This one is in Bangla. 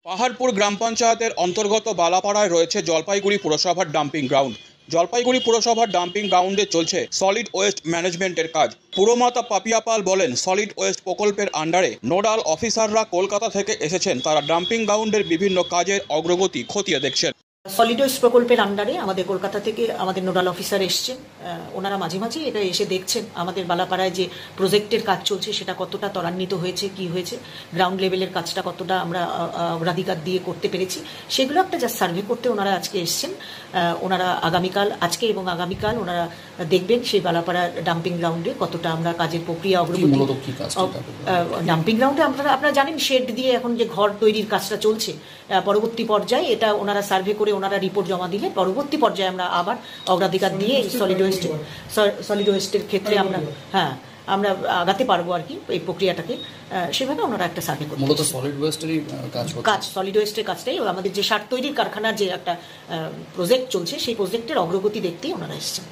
পাহাড়পুর গ্রাম পঞ্চায়েতের অন্তর্গত বালাপাড়ায় রয়েছে জলপাইগুড়ি পুরসভার ডাম্পিং গ্রাউন্ড। জলপাইগুড়ি পুরসভার ডাম্পিং গ্রাউন্ডে চলছে সলিড ওয়েস্ট ম্যানেজমেন্টের কাজ। পুরমাতা পাপিয়া পাল বলেন, সলিড ওয়েস্ট প্রকল্পের আন্ডারে নোডাল অফিসাররা কলকাতা থেকে এসেছেন। তারা ডাম্পিং গ্রাউন্ডের বিভিন্ন কাজের অগ্রগতি খতিয়ে দেখছেন। সলিড ওয়েস্ট প্রকল্পের আন্ডারে আমাদের কলকাতা থেকে আমাদের নোডাল অফিসার এসছেন। ওনারা মাঝে মাঝে এটা এসে দেখছেন আমাদের বালাপাড়ায় যে প্রজেক্টের কাজ চলছে সেটা কতটা ত্বরান্বিত হয়েছে, কি হয়েছে, গ্রাউন্ড লেভেলের কাজটা কতটা আমরা অগ্রাধিকার দিয়ে করতে পেরেছি, সেগুলো একটা জাস্ট সার্ভে করতে ওনারা আজকে এসছেন। ওনারা আগামীকাল, আজকে এবং আগামীকাল ওনারা দেখবেন সেই বালাপাড়া ডাম্পিং গ্রাউন্ডে কতটা আমরা কাজের প্রক্রিয়া অগ্রগতি। ডাম্পিং গ্রাউন্ডে আপনারা জানেন শেড দিয়ে এখন যে ঘর তৈরির কাজটা চলছে, পরবর্তী পর্যায়ে এটা ওনারা সার্ভে করে ওনারা রিপোর্ট জমা দিলে পরবর্তী পর্যায়ে আমরা আবার অগ্রাধিকার দিয়ে সলিড ওয়েস্টের ক্ষেত্রে আমরা আগাতে পারবো আর কি, এই প্রক্রিয়াটাকে সেভাবে ওনারা একটা সার্ভে করতে। মূলত সলিড ওয়েস্টেরই কাজ সলিড ওয়েস্টের কাজটাই আমাদের যে সার তৈরির কারখানার যে একটা প্রজেক্ট চলছে সেই প্রজেক্টের অগ্রগতি দেখতেই ওনারা এসেছেন।